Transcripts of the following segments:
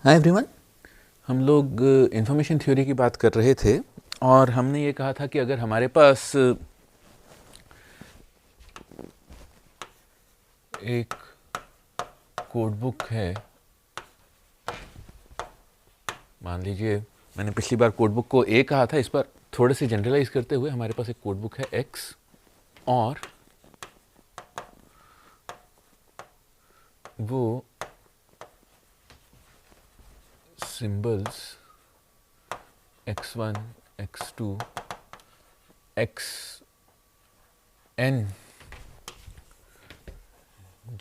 Hi everyone. हम लोग information theory की बात कर रहे थे और हमने ये कहा था कि अगर हमारे पास एक कोड बुक है, मान लीजिए मैंने पिछली बार कोड बुक को ए कहा था, इस बार थोड़े से जनरलाइज करते हुए हमारे पास एक कोड बुक है एक्स और वो symbols x1, x2, xn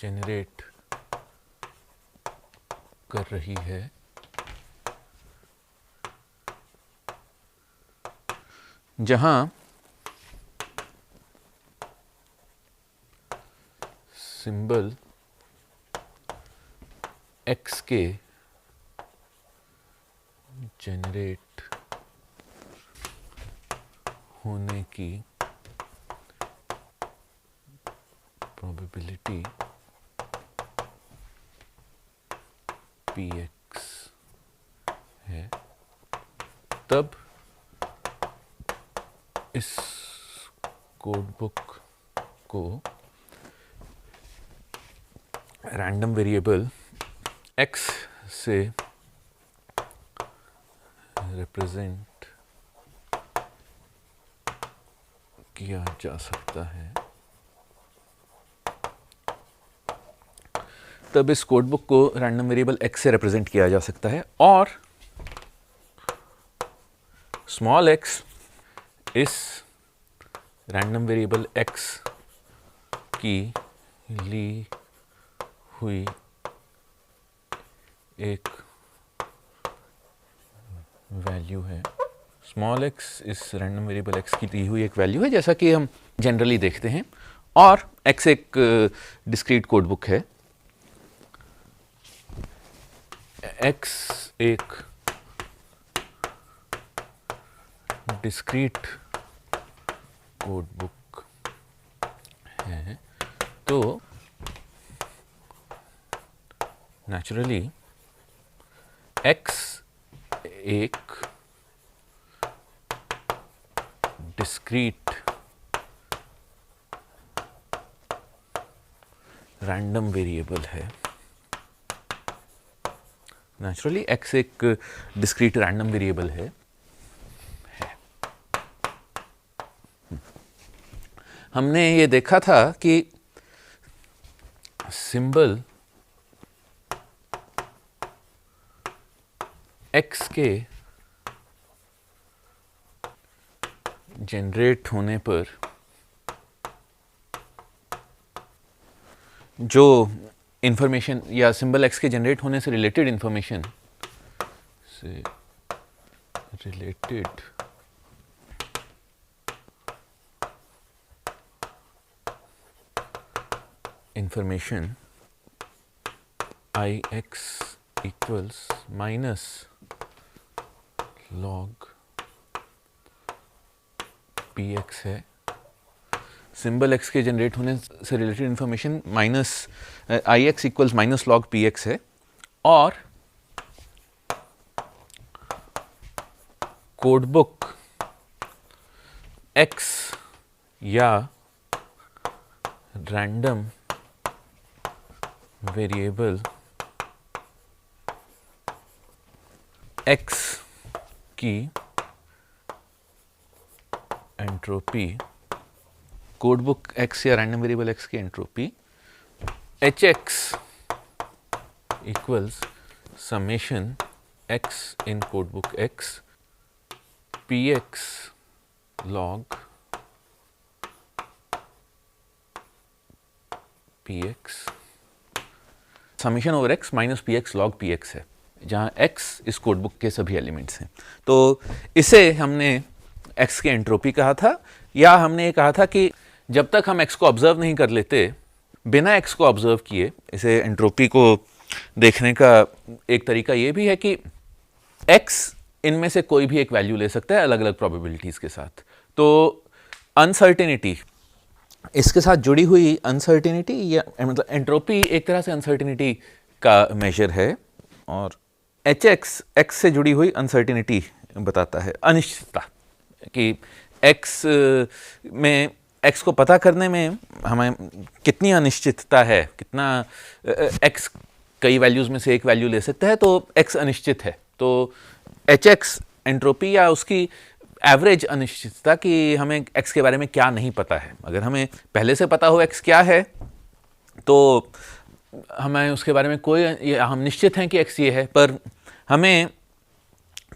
generate कर रही है, जहां सिंबल x के जनरेट होने की प्रोबेबिलिटी px है, तब इस कोड बुक को रैंडम वेरिएबल x से रिप्रेजेंट किया जा सकता है। तब इस कोड बुक को रैंडम वेरिएबल x से रिप्रेजेंट किया जा सकता है और स्मॉल x इस रैंडम वेरिएबल x की ली हुई एक वैल्यू है। स्मॉल x इस रैंडम वेरिएबल x की दी हुई एक वैल्यू है, जैसा कि हम जनरली देखते हैं, और x एक डिस्क्रीट कोड बुक है। x एक डिस्क्रीट कोड बुक है, तो नेचुरली x एक डिस्क्रीट रैंडम वेरिएबल है। नेचुरली x एक डिस्क्रीट रैंडम वेरिएबल है। हमने ये देखा था कि सिंबल x के जनरेट होने पर जो इंफॉर्मेशन या सिंबल x के जनरेट होने से related information ix equals minus log px है। सिंबल x के जनरेट होने से related information ix equals minus log px है, और कोड बुक x या रैंडम वेरिएबल x की एंट्रोपी, कोड बुक x या रैंडम वेरिएबल x की entropy hx equals summation x in code book x px log px, summation over x minus px log px है, जहां x इस code book के सभी elements हैं। तो इसे हमने x की एंट्रोपी कहा था, या हमने ये कहा था कि जब तक हम x को ऑब्जर्व नहीं कर लेते, बिना x को ऑब्जर्व किए इसे एंट्रोपी को देखने का एक तरीका ये भी है कि x इनमें से कोई भी एक वैल्यू ले सकता है अलग अलग प्रोबेबिलिटीज के साथ। तो अनसर्टेनिटी, इसके साथ जुड़ी हुई अनसर्टेनिटी या मतलब एंट्रोपी एक तरह से अनसर्टेनिटी का मेजर है, और एच एक्स से जुड़ी हुई अनसर्टिनिटी बताता है, अनिश्चितता, कि एक्स में एक्स को पता करने में हमें कितनी अनिश्चितता है, कितना एक्स कई वैल्यूज़ में से एक वैल्यू ले सकता है, तो एक्स अनिश्चित है। तो एच एक्स एंट्रोपी या उसकी एवरेज अनिश्चितता कि हमें एक्स के बारे में क्या नहीं पता है। अगर हमें पहले से पता हो एक्स क्या है तो हमें उसके बारे में हम निश्चित हैं कि एक्स ये है, पर हमें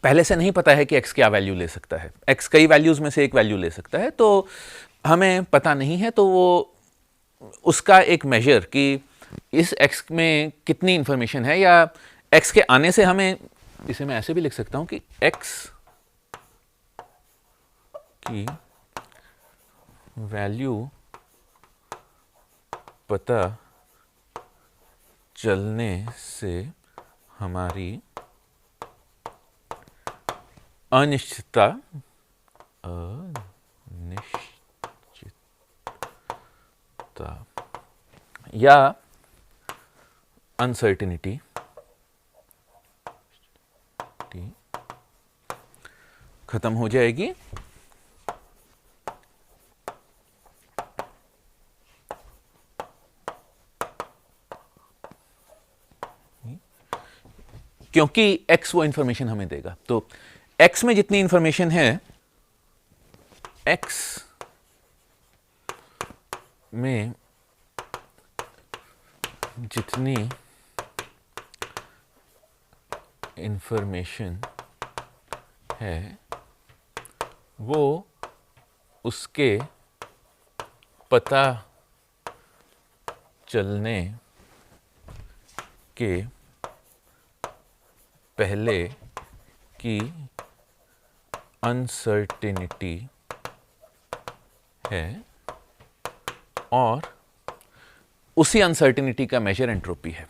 पहले से नहीं पता है कि एक्स क्या वैल्यू ले सकता है। एक्स कई वैल्यूज़ में से एक वैल्यू ले सकता है, तो हमें पता नहीं है, तो वो उसका एक मेजर कि इस एक्स में कितनी इंफॉर्मेशन है, या एक्स के आने से हमें, इसे मैं ऐसे भी लिख सकता हूं कि एक्स की वैल्यू पता चलने से हमारी अनिश्चितता या अनसर्टिनिटी खत्म हो जाएगी। क्योंकि x वो इंफॉर्मेशन हमें देगा। तो x में जितनी इंफॉर्मेशन है, x में जितनी इंफॉर्मेशन है वो उसके पता चलने के पहले की अनसर्टेनिटी है, और उसी अनसर्टेनिटी का मेजर एंट्रोपी है।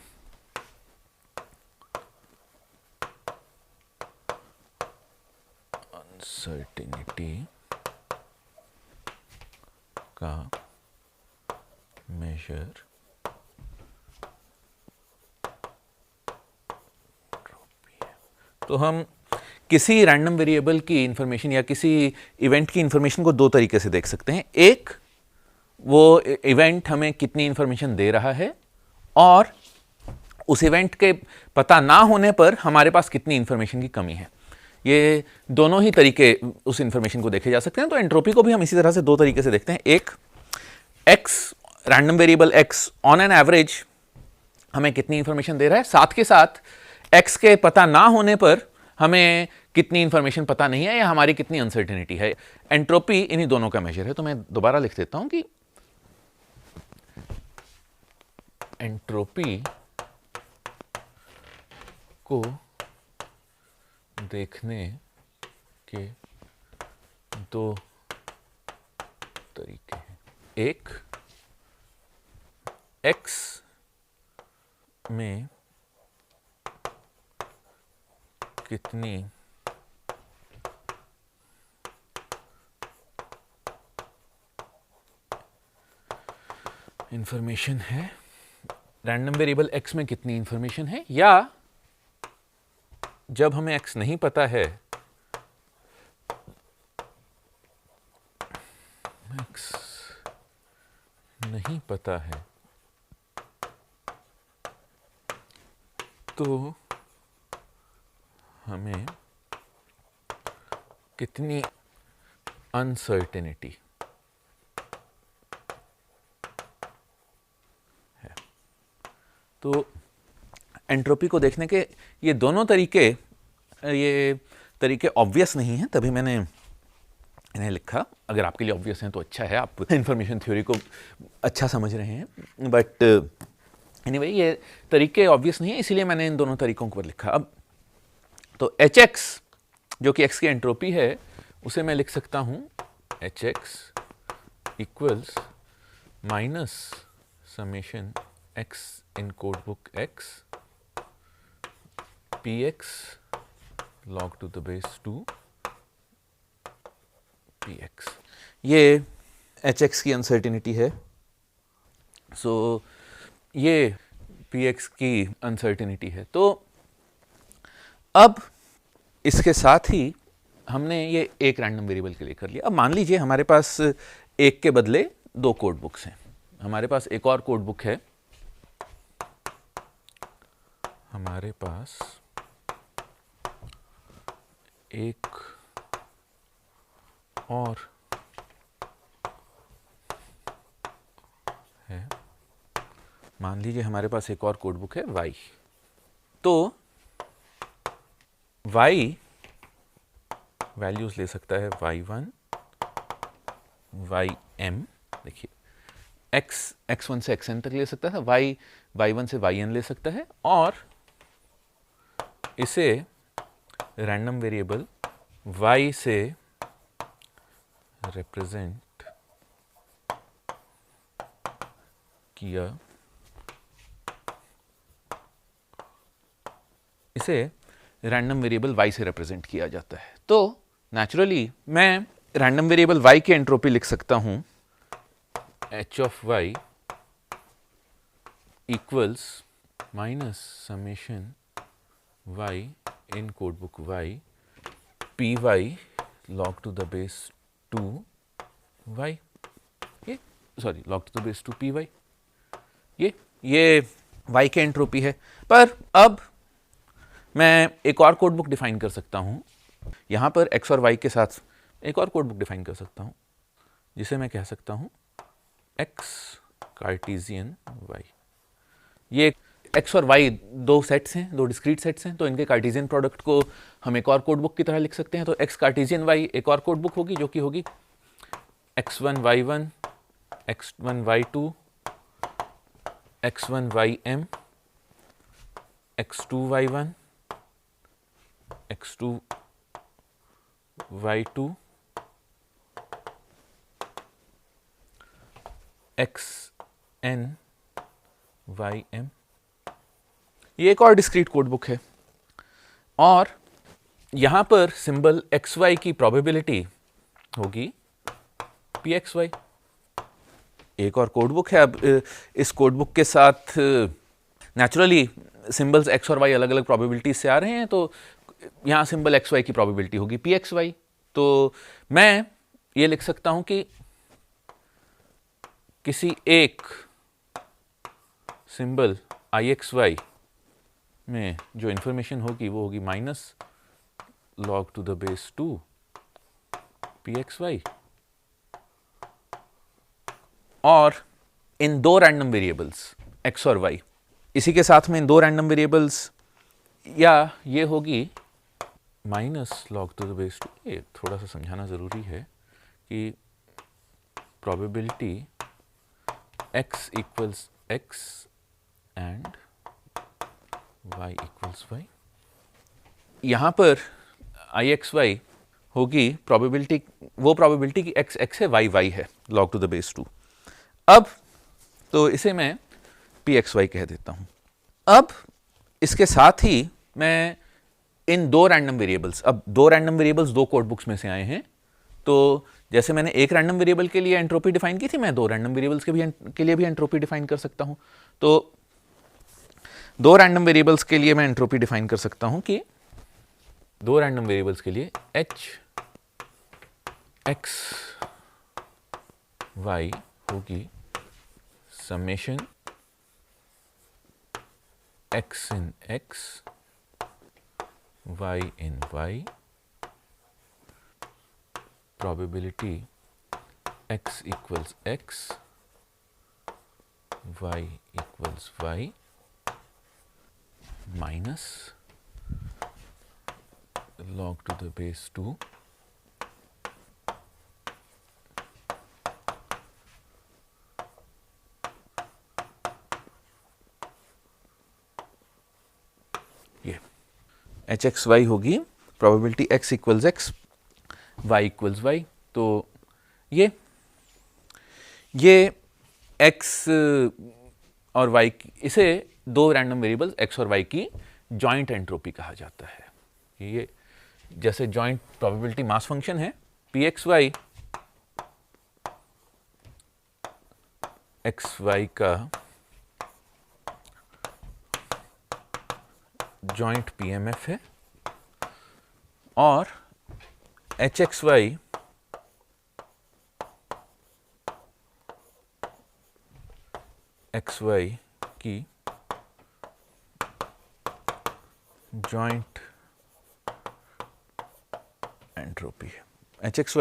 अनसर्टेनिटी का मेजर तो हम किसी रैंडम वेरिएबल की इंफॉर्मेशन या किसी इवेंट की इंफॉर्मेशन को दो तरीके से देख सकते हैं। एक, वो इवेंट हमें कितनी इंफॉर्मेशन दे रहा है, और उस इवेंट के पता ना होने पर हमारे पास कितनी इंफॉर्मेशन की कमी है। ये दोनों ही तरीके उस इंफॉर्मेशन को देखे जा सकते हैं। तो एंट्रोपी को भी हम इसी तरह से दो तरीके से देखते हैं। एक, x, random variable x on an average हमें कितनी इंफॉर्मेशन दे रहा है, साथ के साथ एक्स के पता ना होने पर हमें कितनी इंफॉर्मेशन पता नहीं है या हमारी कितनी अनसर्टेनिटी है। एंट्रोपी इन्हीं दोनों का मेजर है। तो मैं दोबारा लिख देता हूं कि एंट्रोपी को देखने के दो तरीके हैं। एक, एक्स में कितनी इंफॉर्मेशन है, रैंडम वेरिएबल x में कितनी इंफॉर्मेशन है, या जब हमें x नहीं पता है, x नहीं पता है, तो हमें कितनी अनसर्टेनिटी है। तो एंट्रोपी को देखने के ये दोनों तरीके ऑब्वियस नहीं हैं, तभी मैंने इन्हें लिखा। अगर आपके लिए ऑब्वियस हैं तो अच्छा है, आप इंफॉर्मेशन थ्योरी को अच्छा समझ रहे हैं, बट एनीवे ये तरीके ऑब्वियस नहीं है, इसीलिए मैंने इन दोनों तरीकों पर लिखा। अब तो एच एक्स जो कि एक्स की एंट्रोपी है, उसे मैं लिख सकता हूं H X equals minus summation X in code book x P x log to the base 2 P x. ये एच एक्स की अनसर्टिनिटी है। ये पी एक्स की अनसर्टिनिटी है। तो अब इसके साथ ही हमने ये एक रैंडम वेरिएबल के लिए कर लिया। अब मान लीजिए हमारे पास एक के बदले दो कोड बुक्स हैं। हमारे पास एक और कोड बुक है, हमारे पास एक और है, मान लीजिए हमारे पास एक और कोड बुक है y। तो y वैल्यूज ले सकता है y1 ym, देखिए x1 से xn तक ले सकता है, y1 से yn ले सकता है, और इसे रैंडम वेरिएबल y से रिप्रेजेंट किया, इसे रैंडम वेरिएबल y से रिप्रेजेंट किया जाता है। तो नेचुरली मैं रैंडम वेरिएबल y की एंट्रोपी लिख सकता हूं h of y equals minus summation y in code book y py log to the base 2 y, ये sorry log to the base 2 py, ये y के एंट्रोपी है। पर अब मैं एक और कोड बुक डिफाइन कर सकता हूं, यहां पर x और y के साथ एक और कोड बुक डिफाइन कर सकता हूं, जिसे मैं कह सकता हूं x कार्टेशियन y। ये x और y दो सेट्स हैं, दो डिस्क्रीट सेट्स हैं, तो इनके कार्टेशियन प्रोडक्ट को हम एक और कोड बुक की तरह लिख सकते हैं। तो x कार्टेशियन y एक और कोड बुक होगी, जो कि होगी x1 y1 x1 y2 x1 ym x2 y1 x2 y2 xn ym। ये एक और डिस्क्रीट कोड बुक है, और यहां पर सिंबल xy की प्रोबेबिलिटी होगी pxy। एक और कोड बुक है। अब इस कोड बुक के साथ नेचुरली सिंबल्स x और y अलग अलग प्रोबेबिलिटीज से आ रहे हैं, तो यहां सिंबल xy की प्रोबेबिलिटी होगी pxy। तो मैं ये लिख सकता हूं कि किसी एक सिंबल ixy में जो इंफॉर्मेशन होगी वो होगी minus log to the base 2 pxy, और इन दो रैंडम वेरिएबल्स x और y, इसी के साथ में इन दो रैंडम वेरिएबल्स, या ये होगी minus log to the base 2। ये थोड़ा सा समझाना ज़रूरी है कि probability x equals x and y equals y, यहाँ पर ixy होगी प्रोबेबिलिटी, वो प्रोबेबिलिटी कि x x है, y y है, log to the base 2। अब तो इसे मैं pxy कह देता हूं। अब इसके साथ ही मैं इन दो रैंडम वेरिएबल्स, अब दो रैंडम वेरिएबल्स दो कोड बुक्स में से आए हैं, तो जैसे मैंने एक रैंडम वेरिएबल के लिए एंट्रोपी डिफाइन की थी, मैं दो रैंडम वेरिएबल्स के लिए भी एंट्रोपी डिफाइन कर सकता हूं। तो दो रैंडम वेरिएबल्स के लिए मैं एंट्रोपी डिफाइन कर सकता हूं कि दो रैंडम वेरिएबल्स के लिए h x y होगी summation x in x y in y, probability x equals x y equals y minus log to the base 2 ये एच एक्स वाई होगी probability x equals x y equals y। तो ये x और y, इसे दो random variables x और y की joint entropy कहा जाता है। ये जैसे जॉइंट प्रोबेबिलिटी मास फंक्शन है pxy xy का जॉइंट पीएमएफ है, और H X Y X Y की जॉइंट एंट्रोपी है, एच एक्स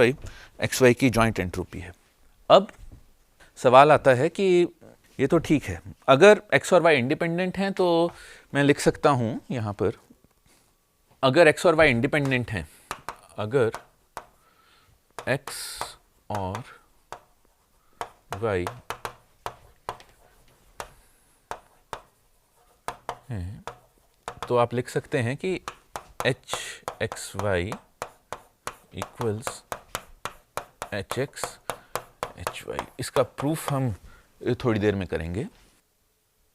वाई की जॉइंट एंट्रोपी है। अब सवाल आता है कि ये तो ठीक है, अगर x और y इंडिपेंडेंट हैं तो मैं लिख सकता हूं यहां पर, अगर x और y इंडिपेंडेंट हैं, अगर x और y हैं तो आप लिख सकते हैं कि H X Y equals H X H Y. इसका प्रूफ हम थोड़ी देर में करेंगे।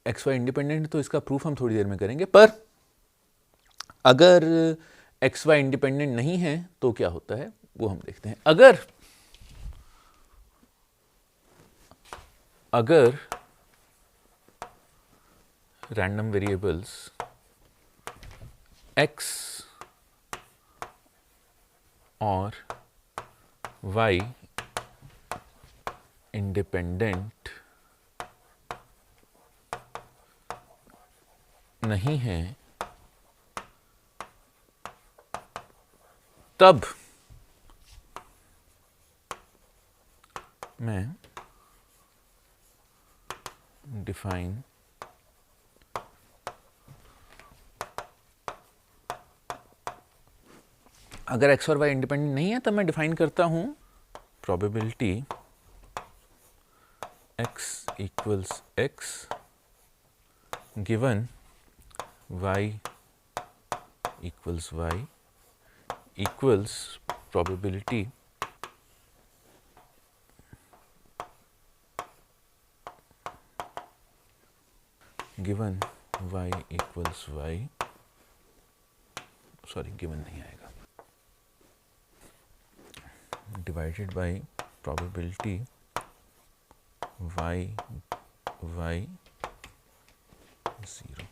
एक्स वाई इंडिपेंडेंट तो इसका प्रूफ हम थोड़ी देर में करेंगे, पर अगर एक्स वाई इंडिपेंडेंट नहीं है तो क्या होता है वो हम देखते हैं। अगर रैंडम वेरिएबल्स x और y इंडिपेंडेंट नहीं है तब मैं डिफाइन अगर x और y इंडिपेंडेंट नहीं है तब मैं डिफाइन करता हूं probability x equals x given y equals y equals probability given y equals y, sorry given नहीं आएगा, डिवाइडेड बाय प्रोबेबिलिटी y 0।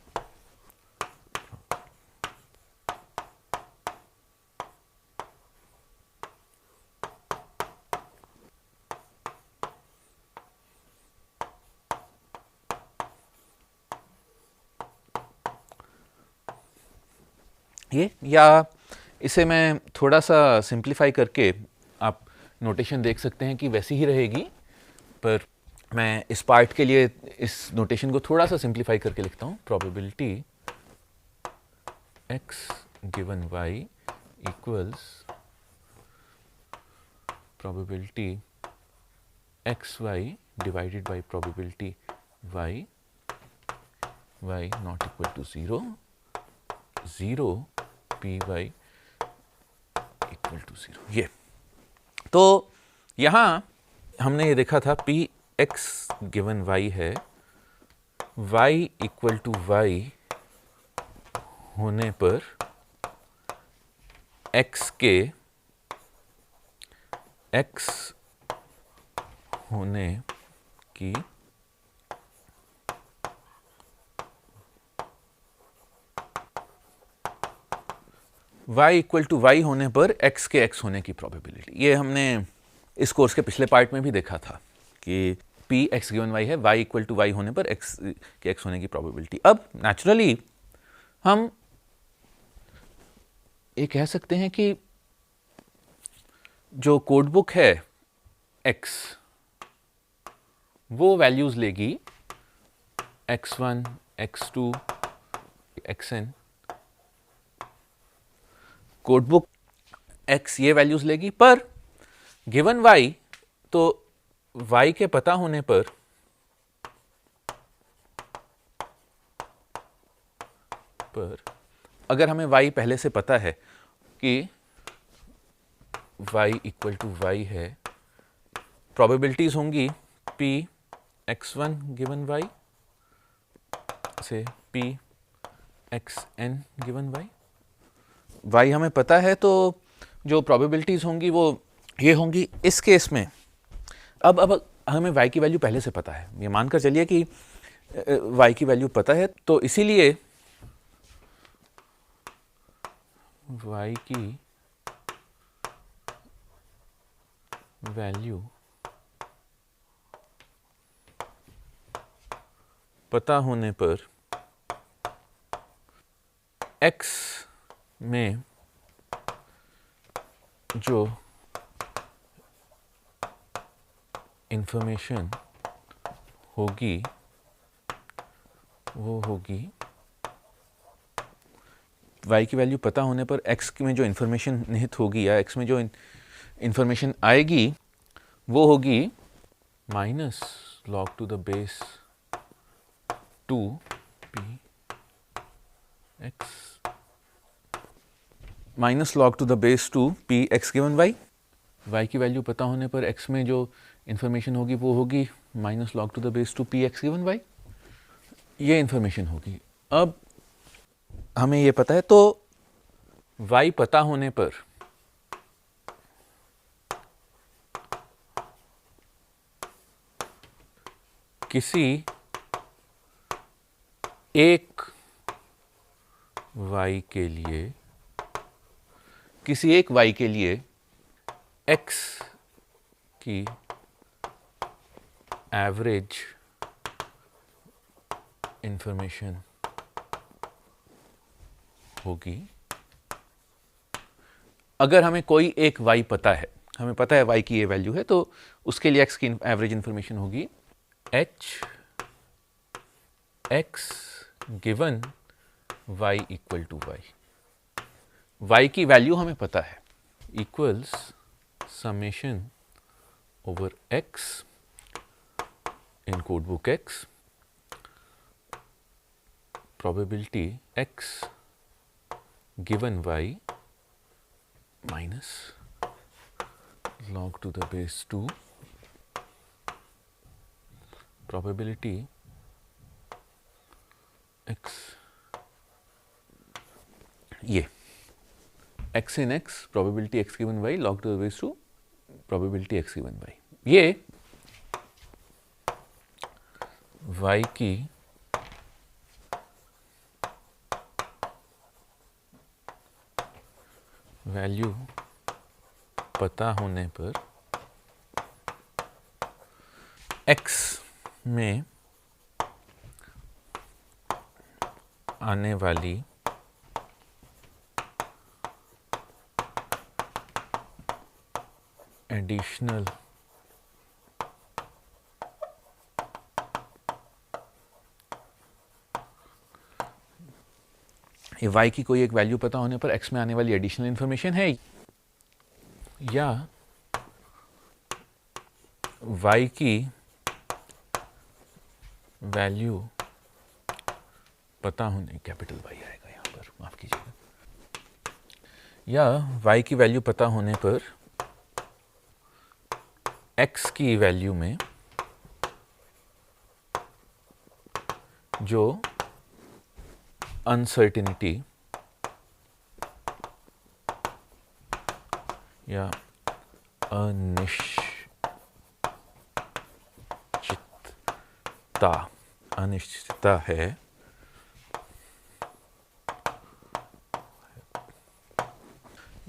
ये या इसे मैं थोड़ा सा सिंप्लीफाई करके आप नोटेशन देख सकते हैं कि वैसी ही रहेगी, पर मैं इस पार्ट के लिए इस नोटेशन को थोड़ा सा सिंप्लीफाई करके लिखता हूं। Probability x given y equals probability X Y divided by probability y not equal to 0 P Y equal to 0। ये तो यहां हमने ये देखा था पी एक्स गिवन वाई है, y इक्वल टू वाई होने पर x के x होने की y इक्वल टू वाई होने पर x के x होने की प्रोबेबिलिटी, ये हमने इस कोर्स के पिछले पार्ट में भी देखा था कि p x गिवन y है, y इक्वल टू वाई होने पर x के x होने की प्रोबेबिलिटी। अब नेचुरली हम ये कह सकते हैं कि जो कोड बुक है x वो वैल्यूज लेगी x1 x2 xn, code book x ये वैल्यूज लेगी, पर गिवन y तो y के पता होने पर अगर हमें y पहले से पता है कि y इक्वल टू वाई है, प्रोबेबिलिटीज होंगी p x1 गिवन y से p xn गिवन y हमें पता है, तो जो प्रोबेबिलिटीज होंगी वो ये होंगी इस केस में। अब हमें y की वैल्यू पहले से पता है, ये मानकर चलिए कि y की वैल्यू पता है, तो इसीलिए y की वैल्यू पता होने पर x में जो इंफॉर्मेशन होगी वो होगी y की वैल्यू पता होने पर x में जो इंफॉर्मेशन निहित होगी या x में जो इंफॉर्मेशन आएगी वो होगी minus log to the base 2 p x minus log to the base 2 p x given y की वैल्यू पता होने पर x में जो इंफॉर्मेशन होगी वो होगी minus log to the base 2 p x given y, ये इंफॉर्मेशन होगी। अब हमें ये पता है, तो y पता होने पर किसी एक y के लिए x की एवरेज इंफॉर्मेशन होगी। अगर हमें कोई एक y पता है, हमें पता है y की ये वैल्यू है, तो उसके लिए x की एवरेज इंफॉर्मेशन होगी h x given y equal to y की वैल्यू हमें पता है equals summation over x in code book x probability x given y minus log to the base 2 probability x, ये x in x probability x given y log to the base 2 probability x given y, ये y की value पता होने पर x में आने वाली additional ये y की कोई एक वैल्यू पता होने पर x में आने वाली एडिशनल इंफॉर्मेशन है, या y की वैल्यू पता होने, कैपिटल Y आएगा यहाँ पर, माफ कीजिएगा, या y की वैल्यू पता होने पर x की वैल्यू में जो अनसर्टिनिटी या अनिश्चितता है,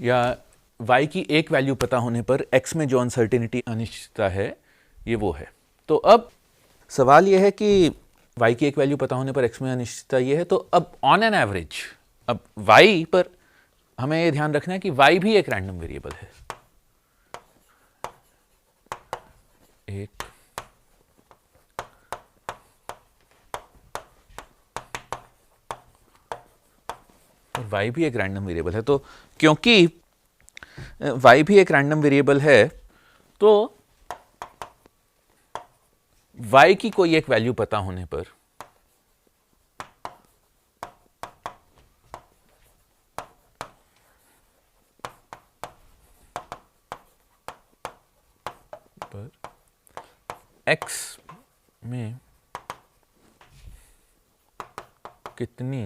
या y की एक वैल्यू पता होने पर x में जो अनसर्टिनिटी अनिश्चितता है ये वो है। तो अब सवाल ये है कि y की एक वैल्यू पता होने पर x में अनिश्चितता ये है, तो अब ऑन एन एवरेज, अब y पर हमें ये ध्यान रखना है कि y भी एक रैंडम वेरिएबल है, एक y भी एक रैंडम वेरिएबल है। तो क्योंकि y भी एक रैंडम वेरिएबल है, तो y की कोई एक वैल्यू पता होने पर x में कितनी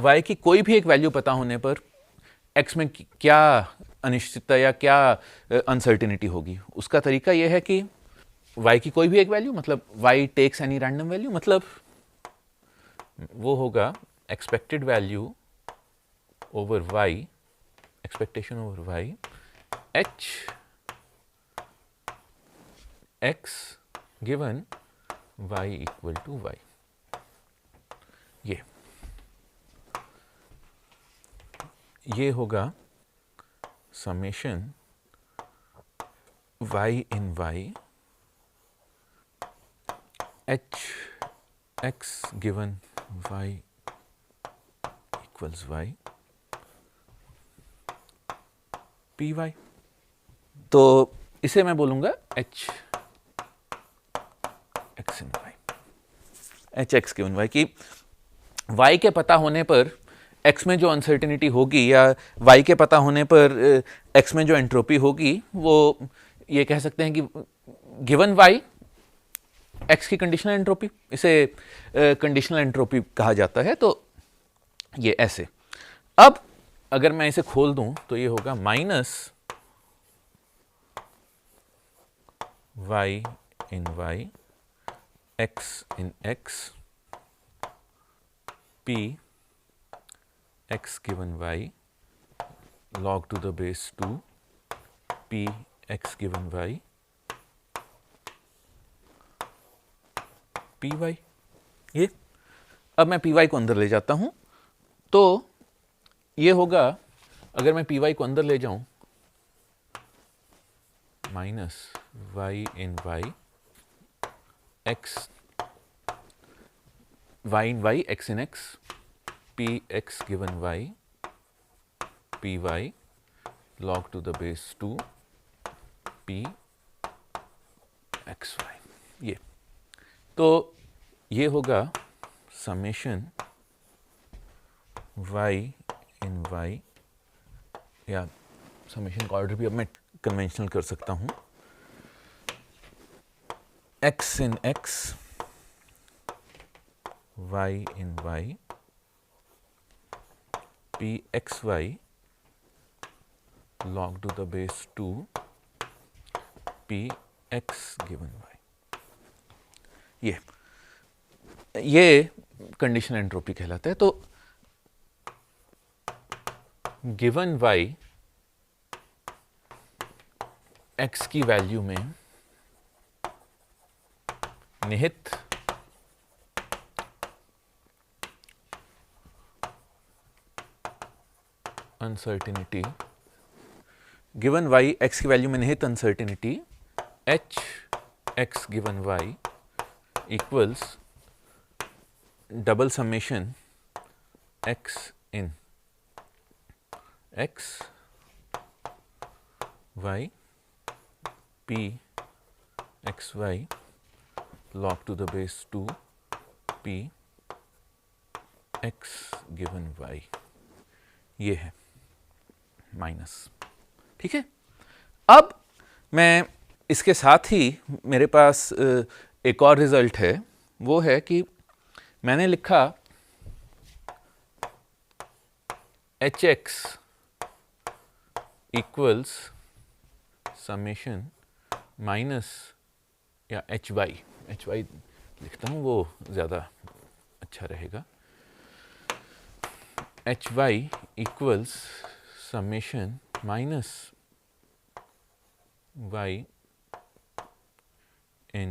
y की कोई भी एक वैल्यू पता होने पर x में क्या अनिश्चितता या क्या अनसर्टिनिटी होगी, उसका तरीका यह है कि y की कोई भी एक वैल्यू, मतलब y takes any random value, मतलब वो होगा expected value over Y, expectation over Y, H X given Y equal to Y. ये होगा summation Y in Y H X given Y equals Y P Y. तो इसे मैं बोलूंगा H X in Y, H X given Y की Y के पता होने पर x में जो अनसर्टेनिटी होगी या y के पता होने पर x में जो एंट्रोपी होगी, वो ये कह सकते हैं कि गिवन y x की कंडीशनल एंट्रोपी, इसे कंडीशनल एंट्रोपी कहा जाता है। तो ये ऐसे, अब अगर मैं इसे खोल दूं तो ये होगा minus y in y, x in x, p x given y log to the base 2 p x given y P Y. ये अब मैं पी वाई को अंदर ले जाता हूं तो ये होगा, अगर मैं पी वाई को अंदर ले जाऊं, minus Y in Y X, Y in Y X in X, P X given Y P Y log to the base 2 P X Y. ये तो ये होगा समेशन वाई इन वाई, या समेशन का ऑर्डर भी अब मैं कन्वेंशनल कर सकता हूं, X in X, Y in Y, P X Y log to the base 2 p x given y। ये कंडीशनल एंट्रोपी कहलाता है। तो गिवन y x की वैल्यू में निहित अनसर्टेनिटी, गिवन y x की वैल्यू में निहित uncertainty h x given y equals double summation x in x y p x y log to the base 2 p x given y। ये है minus, ठीक है। अब मैं इसके साथ ही मेरे पास एक और रिजल्ट है, वो है कि मैंने लिखा H X equals summation minus, या एच वाई लिखता हूँ, वो ज़्यादा अच्छा रहेगा, H Y equals summation minus y in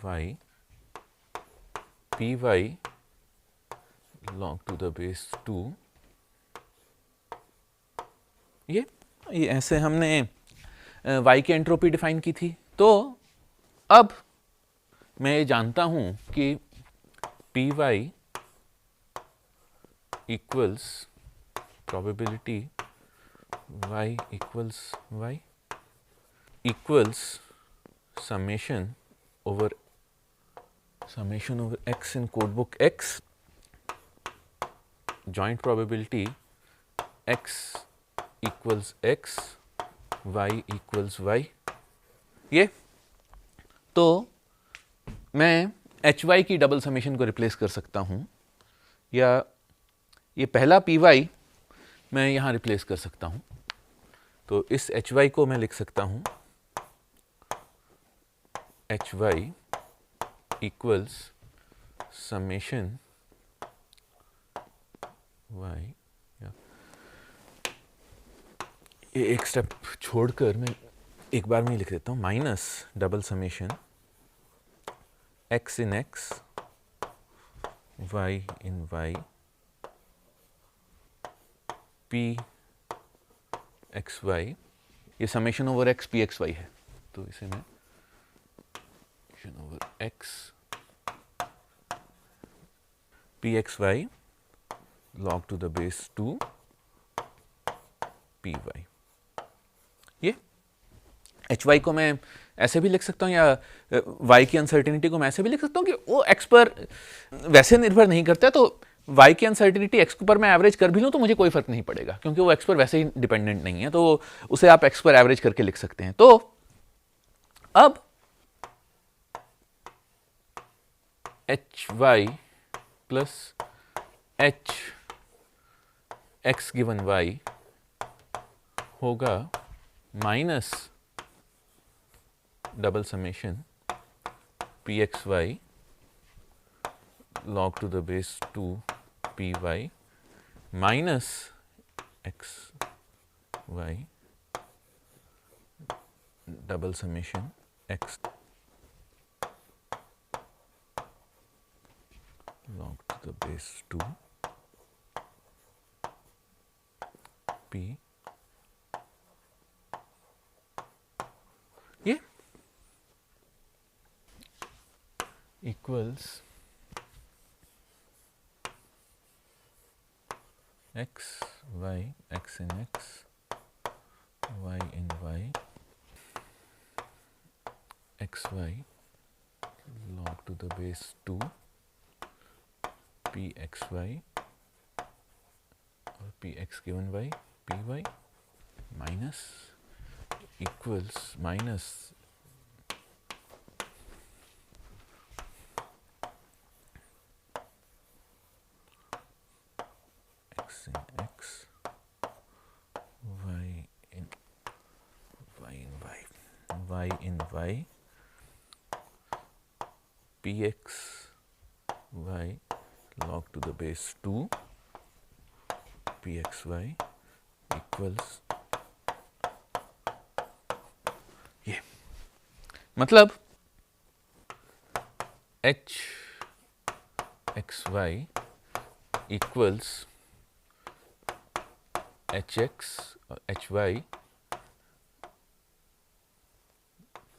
y py log to the base 2। ये ऐसे हमने y की एंट्रोपी डिफाइन की थी। तो अब मैं ये जानता हूं कि py equals probability y equals y equals summation over x in code book x, joint probability x equals x, y equals y। ये तो मैं एच वाई की डबल समेशन को रिप्लेस कर सकता हूं, या ये पहला पी वाई मैं यहां रिप्लेस कर सकता हूं। तो इस एच वाई को मैं लिख सकता हूं एच वाई इक्वल्स समेशन ये एक स्टेप छोड़कर मैं एक बार में ही लिख देता हूँ, माइनस डबल समेशन x इन x, y इन y, p x y, ये summation over x p x y है, तो इसे मैं summation over x p x y log to the base 2 p y। ये एच वाई को मैं ऐसे भी लिख सकता हूँ, या y की अनसर्टेनिटी को मैं ऐसे भी लिख सकता हूँ कि वो x पर वैसे निर्भर नहीं करता है, तो y की अनसर्टेनिटी x पर मैं एवरेज कर भी लूँ तो मुझे कोई फर्क नहीं पड़ेगा, क्योंकि वो x पर वैसे ही डिपेंडेंट नहीं है, तो उसे आप x पर एवरेज करके लिख सकते हैं। तो अब H Y plus H X given Y होगा minus double summation P X Y log to the base 2 py minus X Y double summation x log to the base 2 p, ये equals x y x in x y in y x y log to the base 2 p x y और p x given y p y minus equals minus x in x y in y in y y in y px y log to the base 2 pxy equals ये, मतलब h x y equals h x h y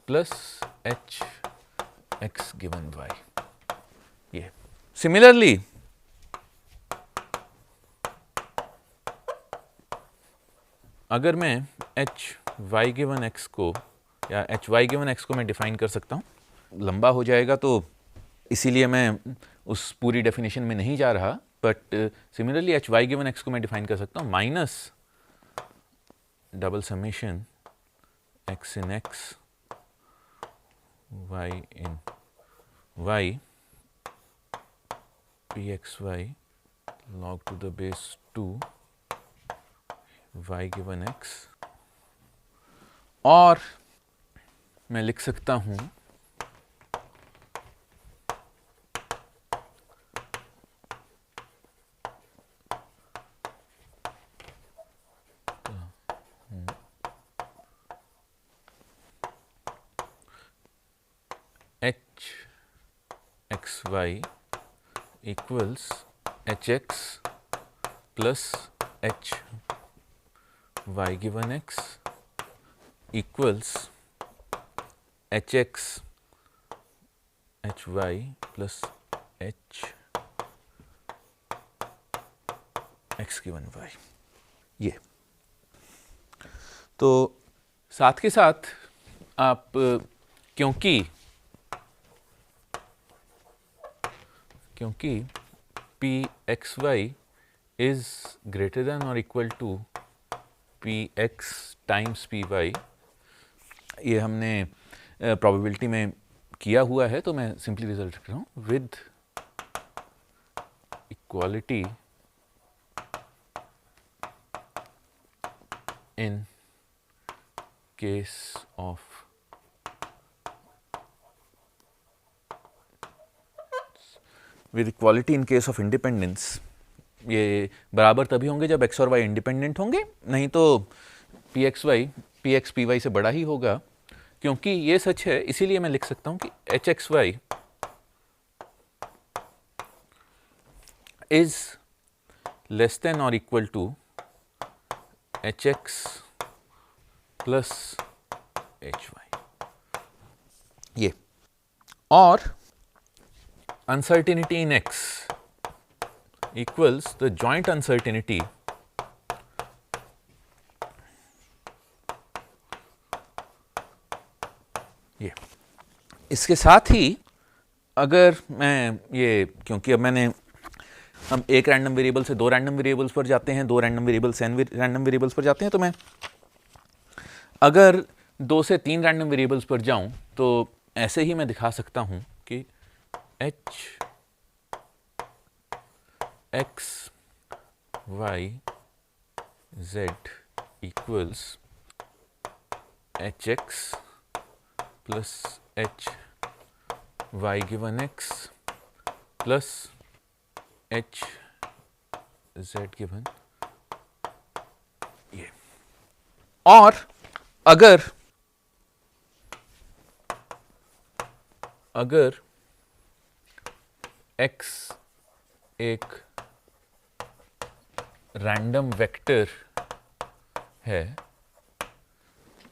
plus h x given y। ये similarly अगर मैं h y given x को या h y given x को मैं define कर सकता हूँ, लंबा हो जाएगा तो इसीलिए मैं उस पूरी डेफिनेशन में नहीं जा रहा, but similarly H Y given X को मैं डिफाइन कर सकता हूँ minus double summation X in X Y in Y P X Y log to the base 2 Y given X, और मैं लिख सकता हूँ h x y equals h x plus h y given x equals h x h y plus h x given y। ये तो साथ के साथ आप क्योंकि p x y is greater than or equal to p x times p y, ये हमने probability में किया हुआ है, तो मैं सिंपली रिजल्ट लिख रहा हूँ with equality in case of with equality in case of independence. ये बराबर तभी होंगे जब x और y इंडिपेंडेंट होंगे, नहीं तो पी एक्स पी वाई से बड़ा ही होगा, क्योंकि ये सच है, इसीलिए मैं लिख सकता हूं कि H X Y is less than और equal to H X plus H Y. ये और uncertainty in X equals the joint uncertainty ये। इसके साथ ही अगर मैं ये, क्योंकि अब हम एक रैंडम वेरिएबल से दो रैंडम वेरिएबल्स पर जाते हैं, दो रैंडम वेरिएबल से n रैंडम वेरिएबल्स पर जाते हैं, तो मैं अगर 2 से 3 रैंडम वेरिएबल्स पर जाऊं तो ऐसे ही मैं दिखा सकता हूं कि H X Y Z equals H X plus H Y given X plus H Z given ये। और अगर x एक रैंडम वेक्टर है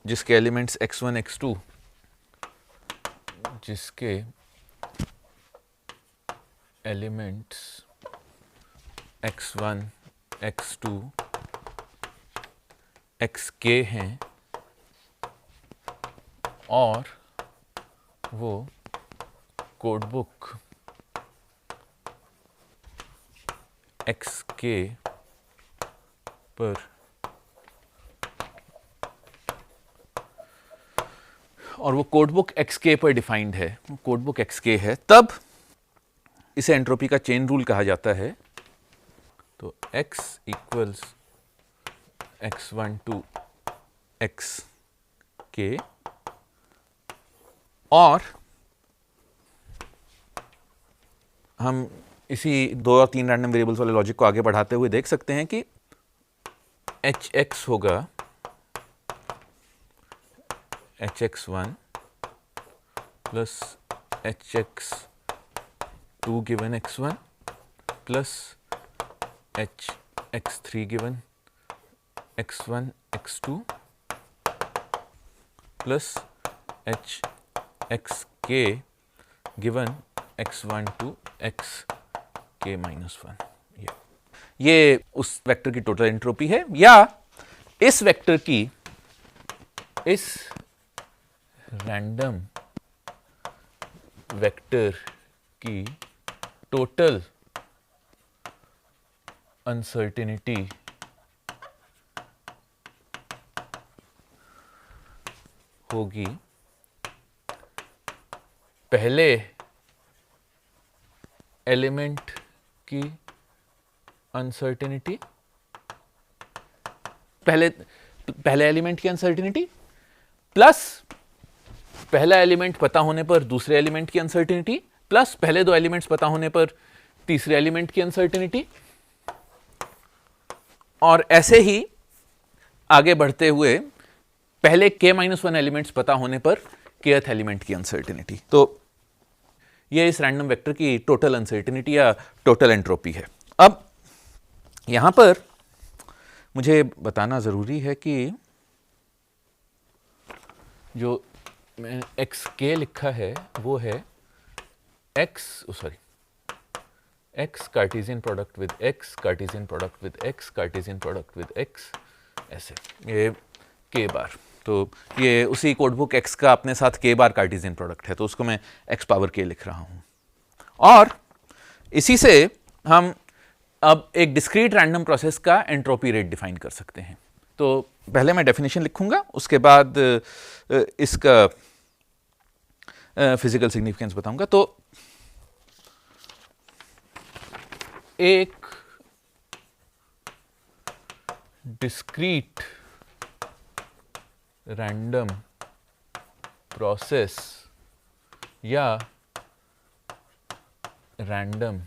जिसके एलिमेंट्स x1 x2, जिसके एलिमेंट्स x1 x2 xk हैं और वो कोडबुक xk पर डिफाइंड है, कोडबुक xk है, तब इसे एंट्रोपी का चेन रूल कहा जाता है। तो x equals x1 to xk और हम इसी 2 और 3 रैंडम वेरिएबल्स वाले लॉजिक को आगे बढ़ाते हुए देख सकते हैं कि एच एक्स होगा H X one plus H X two given X one plus H X three given X one X two plus H X K given x1 to xk minus 1। ये उस वेक्टर की total entropy है, या इस vector की, इस random vector की total uncertainty होगी पहले एलिमेंट की अनसर्टेनिटी, पहले एलिमेंट की अनसर्टेनिटी प्लस पहला एलिमेंट पता होने पर दूसरे एलिमेंट की अनसर्टेनिटी प्लस पहले दो एलिमेंट्स पता होने पर तीसरे एलिमेंट की अनसर्टेनिटी, और ऐसे ही आगे बढ़ते हुए पहले k-1 एलिमेंट्स पता होने पर kth एलिमेंट की अनसर्टेनिटी। तो यह इस रैंडम वेक्टर की टोटल अनसर्टेनिटी या टोटल एंट्रोपी है। अब यहां पर मुझे बताना जरूरी है कि जो मैंने xk लिखा है वो है x Cartesian product with x, Cartesian product with x, Cartesian product with x, ऐसे ये k बार। तो ये उसी कोडबुक x का अपने साथ k बार कार्टेशियन प्रोडक्ट है, तो उसको मैं x पावर k लिख रहा हूं। और इसी से हम अब एक डिस्क्रीट रैंडम प्रोसेस का एंट्रोपी रेट डिफाइन कर सकते हैं। तो पहले मैं डेफिनेशन लिखूंगा, उसके बाद इसका फिजिकल सिग्निफिकेंस बताऊंगा। तो एक डिस्क्रीट रैंडम प्रोसेस या रैंडम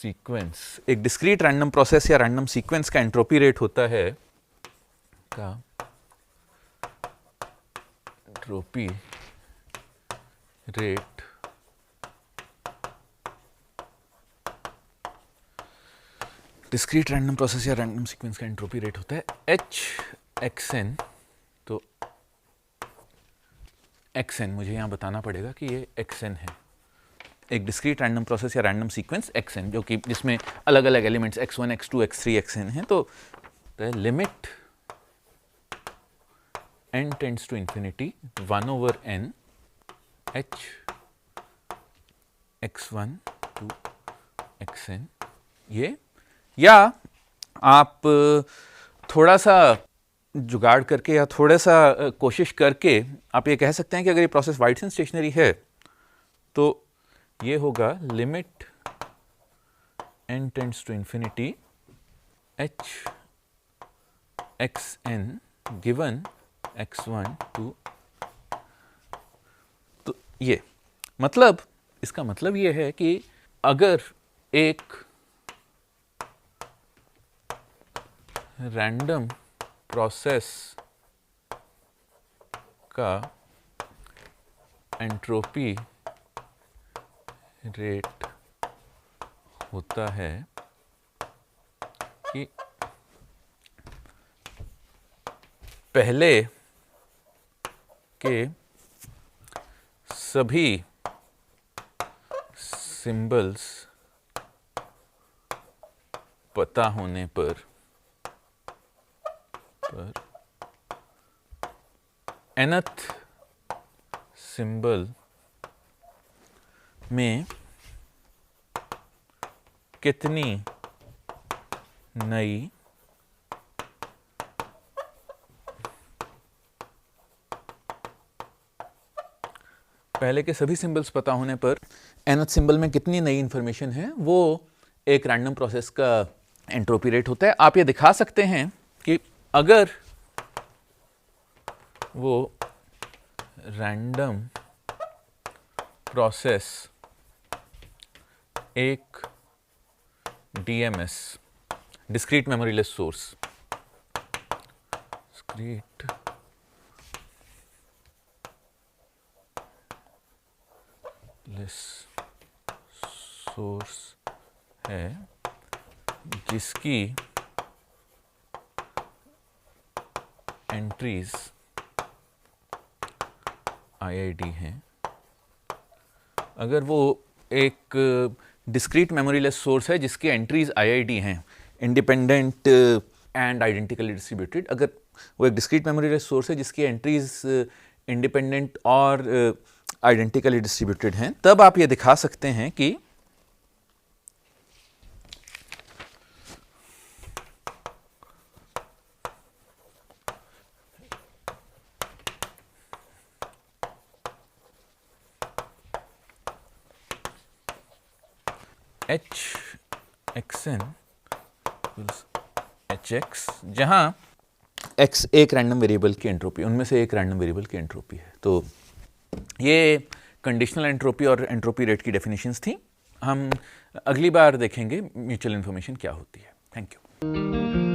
सीक्वेंस, एक डिस्क्रीट रैंडम प्रोसेस या रैंडम सीक्वेंस का एंट्रोपी रेट होता है entropy rate discrete random process या रैंडम सीक्वेंस का एंट्रोपी रेट होता है HXN। तो XN मुझे यहां बताना पड़ेगा कि ये XN है, एक डिस्क्रीट रैंडम प्रोसेस या रैंडम सीक्वेंस XN, जो कि जिसमें अलग अलग elements X1 X2 X3 XN हैं। तो limit n tends to infinity 1/n h x1 to xn, ये, या आप थोड़ा सा जुगाड़ करके या थोड़ा सा कोशिश करके आप ये कह सकते हैं कि अगर ये प्रोसेस वाइटसन स्टेशनरी है तो ये होगा limit n tends to infinity h xn given x1 to, तो ये मतलब, इसका मतलब ये है कि अगर एक रैंडम प्रोसेस का एंट्रोपी रेट होता है कि पहले के सभी सिंबल्स पता होने पर nth सिंबल में कितनी नई पहले के सभी सिंबल्स पता होने पर nth सिंबल में कितनी नई इंफॉर्मेशन है, वो एक रैंडम प्रोसेस का एंट्रोपी रेट होता है। आप ये दिखा सकते हैं कि अगर वो रैंडम प्रोसेस एक DMS, discrete memoryless source, discrete less source है जिसकी एंट्रीज IID हैं, अगर वो एक डिस्क्रीट मेमोरीलेस सोर्स है जिसकी एंट्रीज IID हैं, इंडिपेंडेंट एंड आइडेंटिकली डिस्ट्रीब्यूटेड, अगर वो एक डिस्क्रीट मेमोरीलेस सोर्स है जिसकी एंट्रीज इंडिपेंडेंट और आइडेंटिकली डिस्ट्रीब्यूटेड हैं, तब आप ये दिखा सकते हैं कि HXN HX, जहां X एक रैंडम वेरिएबल की एंट्रोपी, उनमें से एक रैंडम वेरिएबल की एंट्रोपी है। तो ये कंडीशनल एंट्रोपी और एंट्रोपी रेट की डेफिनेशंस थी। हम अगली बार देखेंगे म्यूचुअल इन्फॉर्मेशन क्या होती है। Thank you.